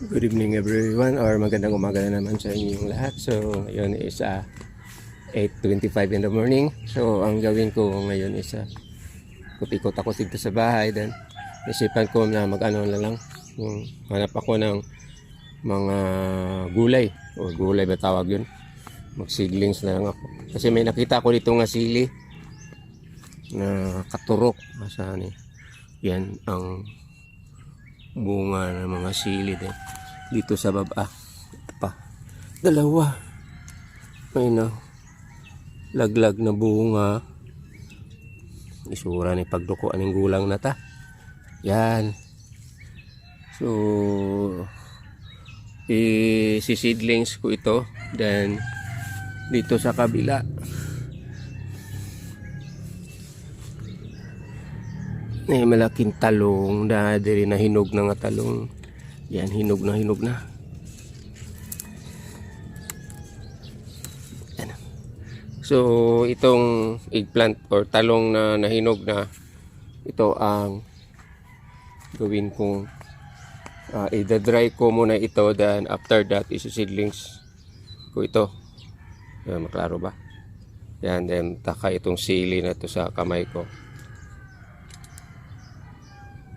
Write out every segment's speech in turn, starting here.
Good evening everyone, or magandang umaga na naman sa inyong lahat. So ngayon is 8:25 in the morning. So ang gawin ko ngayon is ikot-ikot ako dito sa bahay. Then isipan ko na mag-ano na lang, yung hanap ako ng mga gulay, o gulay ba tawag yun, magsiglings na lang ako. Kasi may nakita ko dito nga sili na katurok. Saan eh? Yan ang bunga ng mga sili din dito sa baba. Ito pa, dalawa, may laglag na bunga. Isura ni pagdukuan ng gulang na ta. Yan. So isisidlings ko ito. Then dito sa kabila may malaking talong na diri na hinog na nga talong. Yan, hinog na. Yan. So itong eggplant or talong na nahinog na, ito ang gawin kong i-dry ko muna ito. Then after that isi-seedlings ko ito. Yan, maklaro ba? Yan, then taka itong sili na ito sa kamay ko.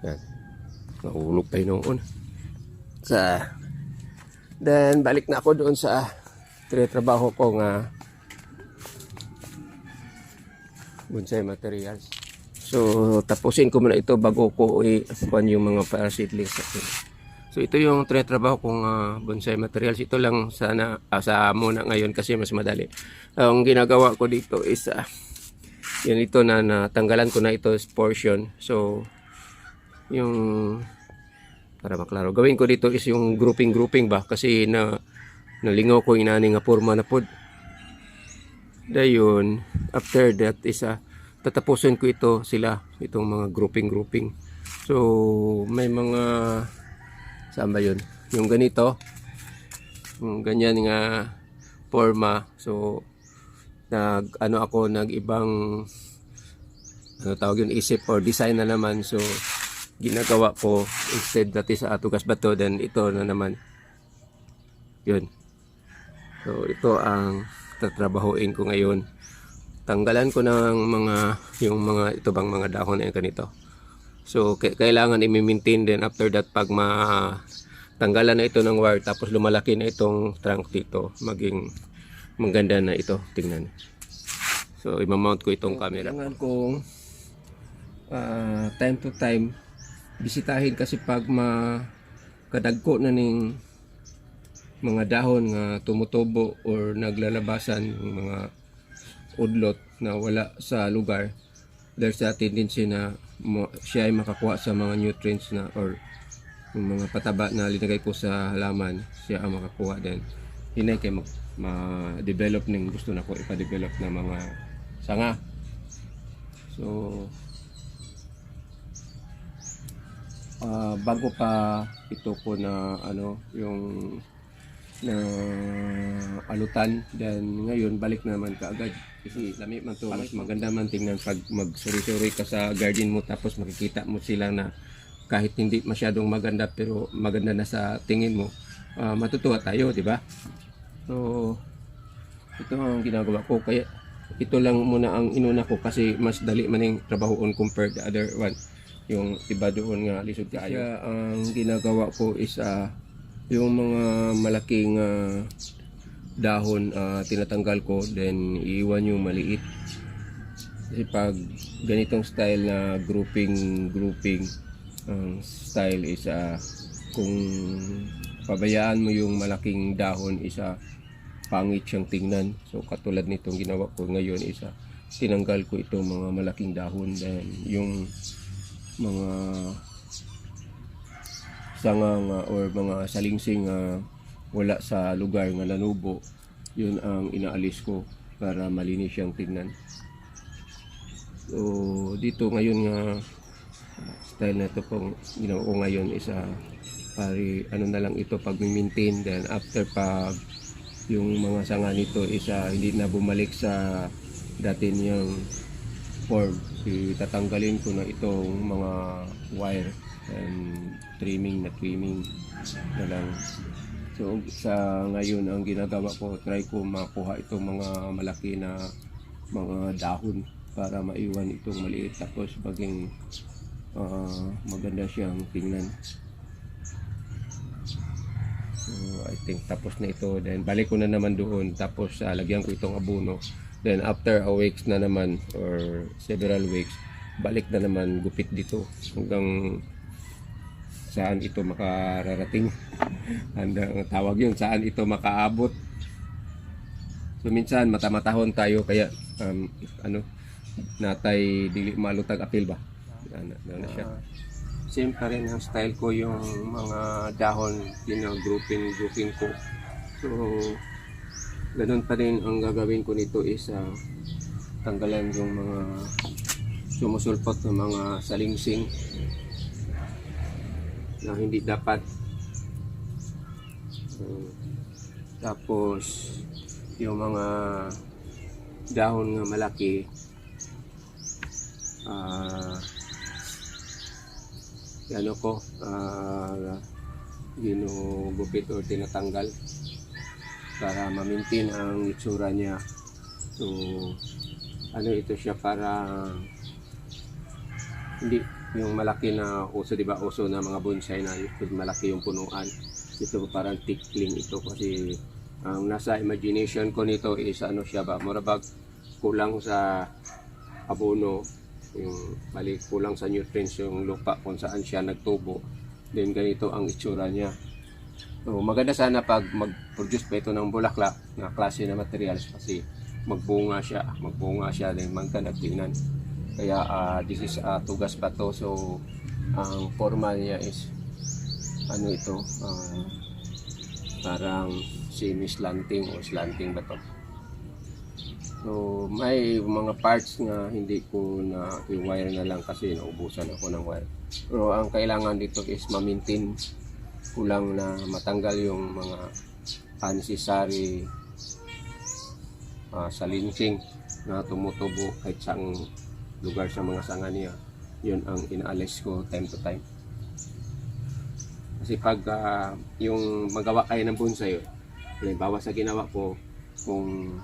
Yan, nahulog pa yun noon. Then balik na ako doon sa trabaho ko nga bonsai materials. So tapusin ko muna ito bago ko i-kuhan yung mga seedlings. So ito yung trabaho kong bonsai materials. Ito lang sana sa muna ngayon kasi mas madali. Ang ginagawa ko dito is yun, ito na natanggalan ko na ito portion. So yung para maklaro, gawin ko dito is yung grouping ba, kasi nalingaw ko inani nga forma na pod. Dayon after that is tatapusin ko itong mga grouping. So may mga, saan ba yun, yung ganito, yung ganyan nga forma. So nag-ibang tawag yun, isip or design na naman. So ginagawa ko, instead dati sa atugas bato, then ito na naman yun. So ito ang tatrabahuin ko ngayon. Tanggalan ko ng yung mga ito bang mga dahon na ganito. So kailangan i-maintain din after that. Pag tanggalan na ito ng wire, tapos lumalaki na itong trunk dito, maging maganda na ito tingnan. So i-mount ko itong camera. Kailangan kong time to time bisitahin, kasi pag kadagko na ning mga dahon nga tumutubo or naglalabasan ng mga udlot na wala sa lugar, there's a tendency na siya ay makakuha sa mga nutrients na or yung mga pataba na linagay ko sa halaman, siya ang makakuha din. Hinay kay ma-develop ng gusto na ko ipa-develop na mga sanga. So bago pa ito ko na yung na alutan, then ngayon balik naman kaagad kasi lami man to. Mas maganda man tingnan pag magsuri-suri ka sa garden mo, tapos makikita mo sila na kahit hindi masyadong maganda pero maganda na sa tingin mo, matutuwa tayo, di ba? So ito ang ginagawa ko, kaya ito lang muna ang inuna ko kasi mas dali man yung trabahoon compared to other one. Yung iba doon nga lisod kaayo. Ang ginagawa ko is yung mga malaking dahon tinatanggal ko, then iiwan yung maliit. Kasi pag ganitong style na grouping ang style is kung pabayaan mo yung malaking dahon, pangit siyang tingnan. So katulad nitong ginawa ko ngayon, tinanggal ko itong mga malaking dahon, then yung mga sangang or mga salingsing wala sa lugar nga nanubo, yun ang inaalis ko para malinis siyang tingnan. So dito ngayon nga style na ito pong ginawa ko ngayon is na lang ito pag maintain. Then after pag yung mga sanga nito is hindi na bumalik sa dati niyang form, tatanggalin ko na itong mga wire and trimming na lang. So sa ngayon ang ginagawa ko, try ko makuha itong mga malaki na mga dahon para maiwan itong maliit, tapos maging maganda siyang tingnan. So I think tapos na ito, then balik ko na naman doon, tapos lagyan ko itong abono, then after a weeks na naman or several weeks, balik na naman gupit dito hanggang saan ito makararating. Ang tawag yun, saan ito makaabot. So minsan matamatahon tayo, kaya natay dili malutag apil ba, na siya. Same pa rin ang style ko, yung mga dahon grouping ko. So ganun pa rin ang gagawin ko nito is tanggalan yung mga sumusulpot ng mga salingsing na hindi dapat. Tapos yung mga dahon nga malaki, ginugupit o tinatanggal para ma-maintain ang itsura niya. So ito siya, para hindi yung malaki na uso, di ba, uso na mga bonsai na malaki yung punuan. Ito parang tickling ito, kasi ang nasa imagination ko nito is siya ba, murabag kulang sa abono, yung kulang sa nutrients yung lupa kung saan siya nagtubo, then ganito ang itsura niya. So maganda sana pag mag-produce pa ito ng bulaklak na klase na materials, kasi magbunga siya din maganda tingnan. Kaya this is tugas pa to. So ang forma niya is parang semi-slanting o slanting ba to. So may mga parts na hindi ko na i-wire na lang kasi naubusan ako ng wire. Pero ang kailangan dito is ma-maintain ko lang na matanggal yung mga unnecessary salinsing na tumutubo kahit saang lugar sa mga sanga niya. Yun ang inaalis ko time to time. Kasi pag yung magawa kayo ng bonsai, halimbawa sa ginawa ko, kung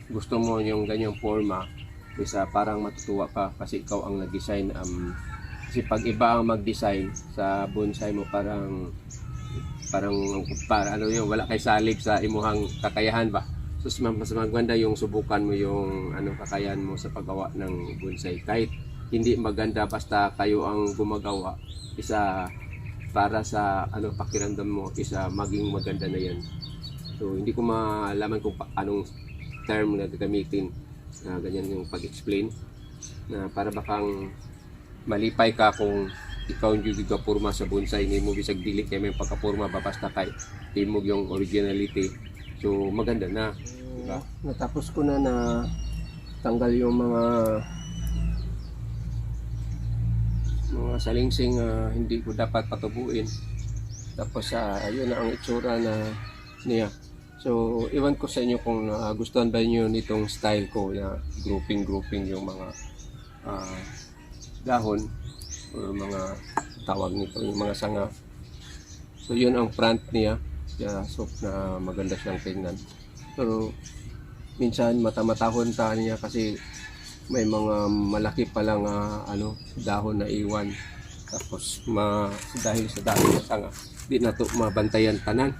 gusto mo yung ganyang forma, isa parang matutuwa ka kasi ikaw ang nag-design. Kasi pag iba ang mag-design sa bonsai mo, parang wala kay salig sa imuhang kakayahan ba. So mas maganda yung subukan mo yung kakayahan mo sa paggawa ng bonsai. Kahit hindi maganda, basta kayo ang gumagawa, isa para sa pakiramdam mo, isa maging maganda na yan. So hindi ko malaman kung anong term na gagamitin na ganyan yung pag-explain, na para bakang malipay ka kung ikaw yung gigapurma sa bonsai, hindi mo bisag dili kay may pagkapurma ba, basta kay timog yung originality. So maganda na, diba? Natapos ko na tanggal yung mga salingsing hindi ko dapat patubuin. Tapos ayun na ang itsura niya. So iwan ko sa inyo kung gustuhan ba niyo nitong style ko na grouping yung mga dahon o mga tawag nito, yung mga sanga. So yun ang front niya. So na maganda siyang tingnan. Pero minsan matamatahon niya kasi may mga malaki pa lang dahon na iwan. Tapos dahil sa dahon na sanga, di na to mabantayan tanan.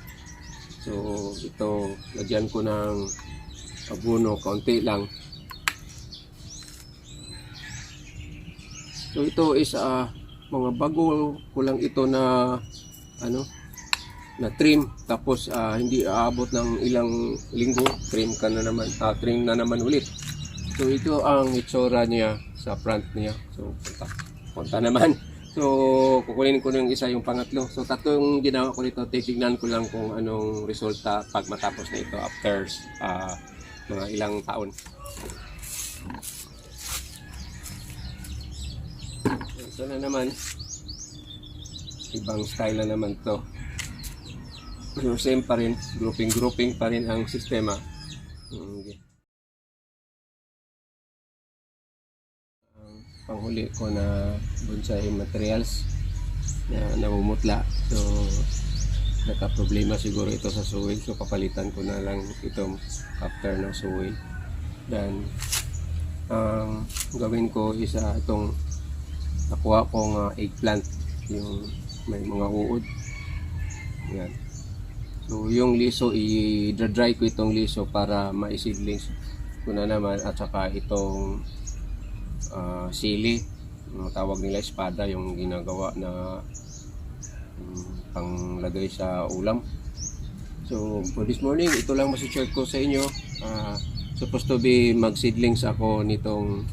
So ito, lagyan ko ng abono kaunti lang. So ito is mga bago ko lang ito na na trim, tapos hindi aabot ng ilang linggo, trim na naman ulit. So ito ang itsura niya sa front niya. So punta naman. So kukunin ko ng isa, yung pangatlo. So tatlong ginawa ko nito, titignan ko lang kung anong resulta pag matapos na ito after mga ilang taon. Ito na naman, ibang style na naman to. So same pa rin, grouping pa rin ang sistema. Okay. Panghuli ko na bonsai materials. na namumutla. So nagka-problema siguro ito sa soil. So papalitan ko na lang itong after ng soil. Then ang gawin ko is itong nakuha kong eggplant, yung may mga uod. Yan. So yung liso, i-dry ko itong liso para ma-seedlings ko na naman, at saka itong sili, yung tawag nila espada, yung ginagawa na panglagay sa ulam. So for this morning, ito lang masishare ko sa inyo. Supposed to be mag-seedlings ako nitong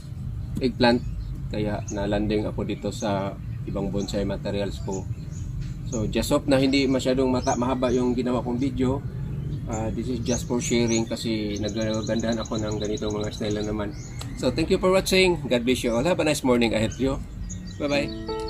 eggplant, kaya nalanding ako dito sa ibang bonsai materials ko. So just hope na hindi masyadong mahaba yung ginawa kong video. This is just for sharing kasi nagagandaan ako ng ganitong mga style na naman. So thank you for watching. God bless you all. Have a nice morning ahead of you. Bye bye.